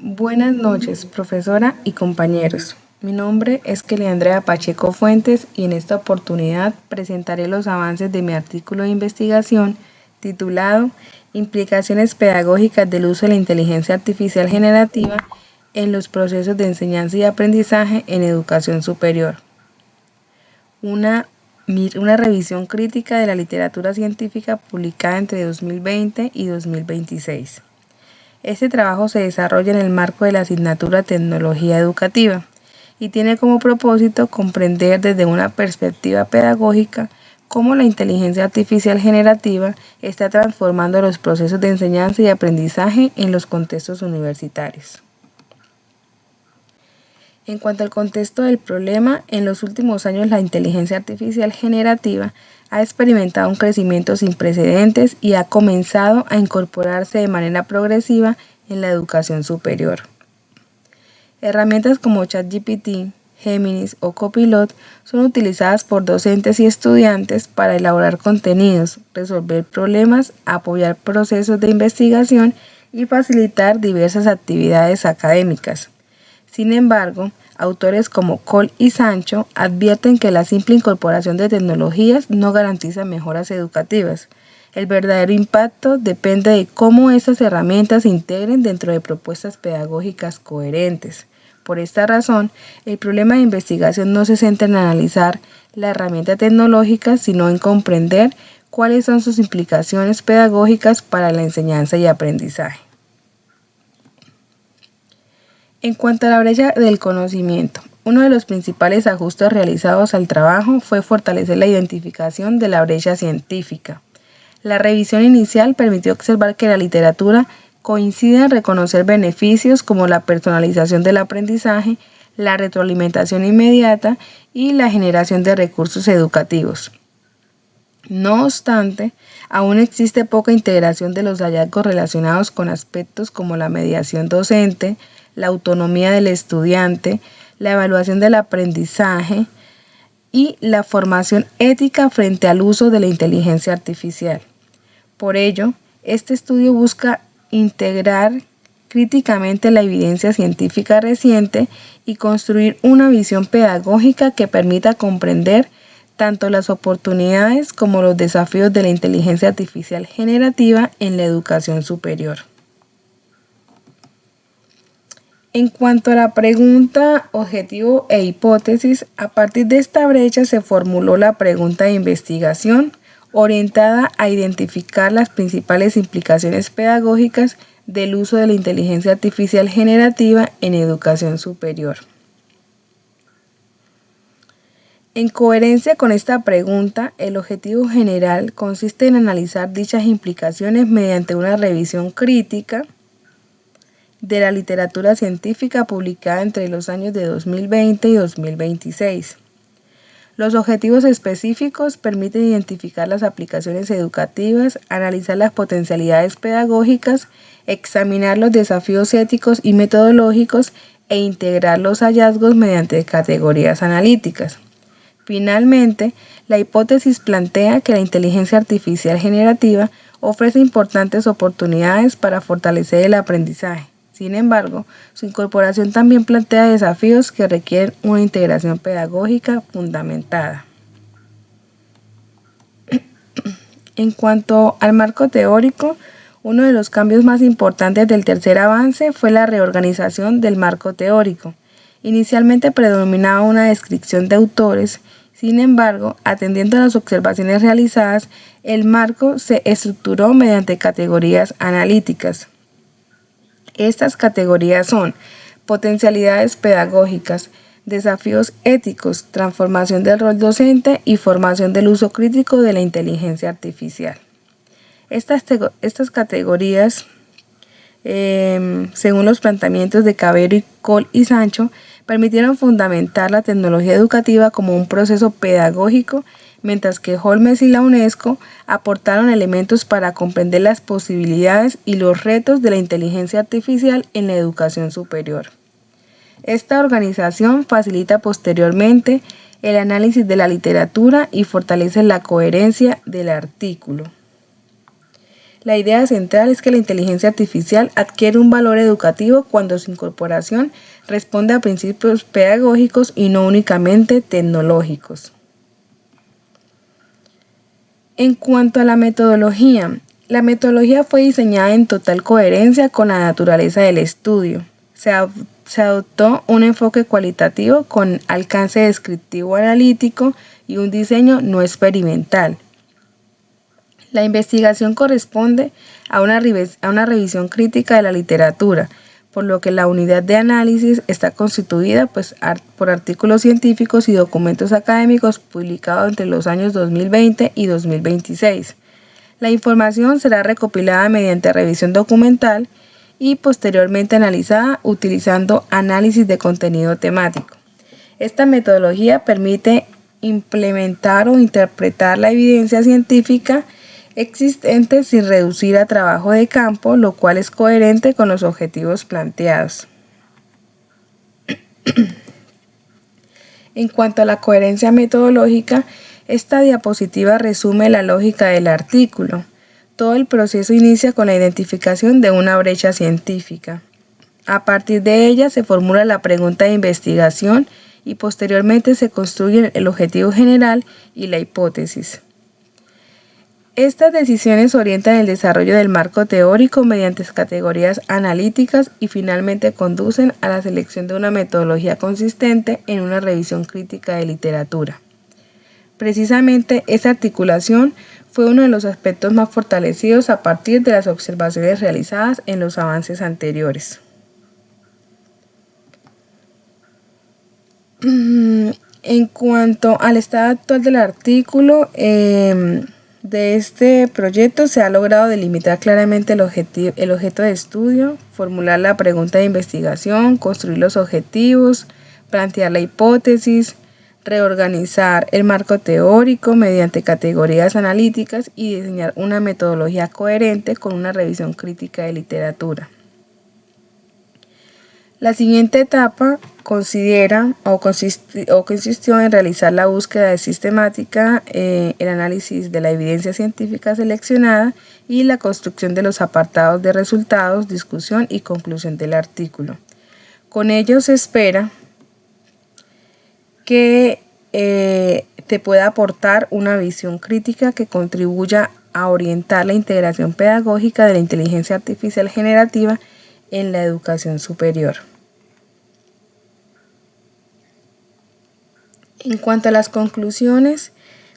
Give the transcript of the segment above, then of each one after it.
Buenas noches, profesora y compañeros. Mi nombre es Kelly Andrea Pacheco Fuentes y en esta oportunidad presentaré los avances de mi artículo de investigación titulado Implicaciones pedagógicas del uso de la inteligencia artificial generativa en los procesos de enseñanza y aprendizaje en educación superior. Una revisión crítica de la literatura científica publicada entre 2020 y 2026. Este trabajo se desarrolla en el marco de la asignatura Tecnología Educativa y tiene como propósito comprender desde una perspectiva pedagógica cómo la inteligencia artificial generativa está transformando los procesos de enseñanza y aprendizaje en los contextos universitarios. En cuanto al contexto del problema, en los últimos años la inteligencia artificial generativa ha experimentado un crecimiento sin precedentes y ha comenzado a incorporarse de manera progresiva en la educación superior. Herramientas como ChatGPT, Géminis o Copilot son utilizadas por docentes y estudiantes para elaborar contenidos, resolver problemas, apoyar procesos de investigación y facilitar diversas actividades académicas. Sin embargo, autores como Cole y Sancho advierten que la simple incorporación de tecnologías no garantiza mejoras educativas. El verdadero impacto depende de cómo estas herramientas se integren dentro de propuestas pedagógicas coherentes. Por esta razón, el problema de investigación no se centra en analizar la herramienta tecnológica, sino en comprender cuáles son sus implicaciones pedagógicas para la enseñanza y aprendizaje. En cuanto a la brecha del conocimiento, uno de los principales ajustes realizados al trabajo fue fortalecer la identificación de la brecha científica. La revisión inicial permitió observar que la literatura coincide en reconocer beneficios como la personalización del aprendizaje, la retroalimentación inmediata y la generación de recursos educativos. No obstante, aún existe poca integración de los hallazgos relacionados con aspectos como la mediación docente, la autonomía del estudiante, la evaluación del aprendizaje y la formación ética frente al uso de la inteligencia artificial. Por ello, este estudio busca integrar críticamente la evidencia científica reciente y construir una visión pedagógica que permita comprender tanto las oportunidades como los desafíos de la inteligencia artificial generativa en la educación superior. En cuanto a la pregunta, objetivo e hipótesis, a partir de esta brecha se formuló la pregunta de investigación orientada a identificar las principales implicaciones pedagógicas del uso de la inteligencia artificial generativa en educación superior. En coherencia con esta pregunta, el objetivo general consiste en analizar dichas implicaciones mediante una revisión crítica de la literatura científica publicada entre los años de 2020 y 2026. Los objetivos específicos permiten identificar las aplicaciones educativas, analizar las potencialidades pedagógicas, examinar los desafíos éticos y metodológicos e integrar los hallazgos mediante categorías analíticas. Finalmente, la hipótesis plantea que la inteligencia artificial generativa ofrece importantes oportunidades para fortalecer el aprendizaje. Sin embargo, su incorporación también plantea desafíos que requieren una integración pedagógica fundamentada. En cuanto al marco teórico, uno de los cambios más importantes del tercer avance fue la reorganización del marco teórico. Inicialmente predominaba una descripción de autores. Sin embargo, atendiendo a las observaciones realizadas, el marco se estructuró mediante categorías analíticas. Estas categorías son potencialidades pedagógicas, desafíos éticos, transformación del rol docente y formación del uso crítico de la inteligencia artificial. Estas categorías, según los planteamientos de Cabero, Cole y Sancho, permitieron fundamentar la tecnología educativa como un proceso pedagógico, mientras que Holmes y la UNESCO aportaron elementos para comprender las posibilidades y los retos de la inteligencia artificial en la educación superior. Esta organización facilita posteriormente el análisis de la literatura y fortalece la coherencia del artículo. La idea central es que la inteligencia artificial adquiere un valor educativo cuando su incorporación responde a principios pedagógicos y no únicamente tecnológicos. En cuanto a la metodología fue diseñada en total coherencia con la naturaleza del estudio. Se adoptó un enfoque cualitativo con alcance descriptivo analítico y un diseño no experimental. La investigación corresponde a una revisión crítica de la literatura, por lo que la unidad de análisis está constituida por artículos científicos y documentos académicos publicados entre los años 2020 y 2026. La información será recopilada mediante revisión documental y posteriormente analizada utilizando análisis de contenido temático. Esta metodología permite implementar o interpretar la evidencia científica existente sin reducir a trabajo de campo, lo cual es coherente con los objetivos planteados. En cuanto a la coherencia metodológica, esta diapositiva resume la lógica del artículo. Todo el proceso inicia con la identificación de una brecha científica. A partir de ella se formula la pregunta de investigación y posteriormente se construyen el objetivo general y la hipótesis. Estas decisiones orientan el desarrollo del marco teórico mediante categorías analíticas y finalmente conducen a la selección de una metodología consistente en una revisión crítica de literatura. Precisamente esa articulación fue uno de los aspectos más fortalecidos a partir de las observaciones realizadas en los avances anteriores. En cuanto al estado actual del artículo, de este proyecto se ha logrado delimitar claramente el objeto de estudio, formular la pregunta de investigación, construir los objetivos, plantear la hipótesis, reorganizar el marco teórico mediante categorías analíticas y diseñar una metodología coherente con una revisión crítica de literatura. La siguiente etapa consistió en realizar la búsqueda sistemática, el análisis de la evidencia científica seleccionada y la construcción de los apartados de resultados, discusión y conclusión del artículo. Con ello se espera que te pueda aportar una visión crítica que contribuya a orientar la integración pedagógica de la inteligencia artificial generativa en la educación superior. En cuanto a las conclusiones,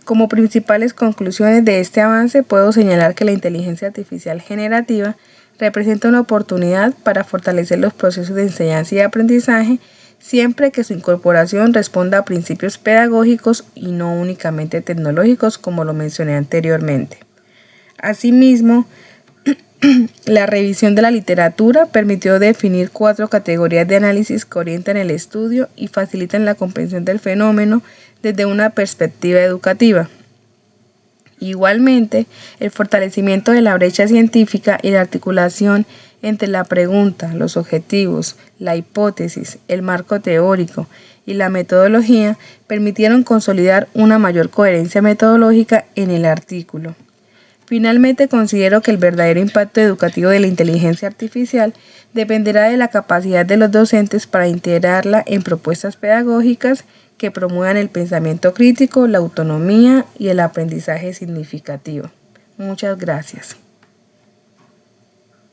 como principales conclusiones de este avance puedo señalar que la inteligencia artificial generativa representa una oportunidad para fortalecer los procesos de enseñanza y aprendizaje siempre que su incorporación responda a principios pedagógicos y no únicamente tecnológicos, como lo mencioné anteriormente. Asimismo, la revisión de la literatura permitió definir 4 categorías de análisis que orientan el estudio y facilitan la comprensión del fenómeno desde una perspectiva educativa. Igualmente, el fortalecimiento de la brecha científica y la articulación entre la pregunta, los objetivos, la hipótesis, el marco teórico y la metodología permitieron consolidar una mayor coherencia metodológica en el artículo. Finalmente, considero que el verdadero impacto educativo de la inteligencia artificial dependerá de la capacidad de los docentes para integrarla en propuestas pedagógicas que promuevan el pensamiento crítico, la autonomía y el aprendizaje significativo. Muchas gracias.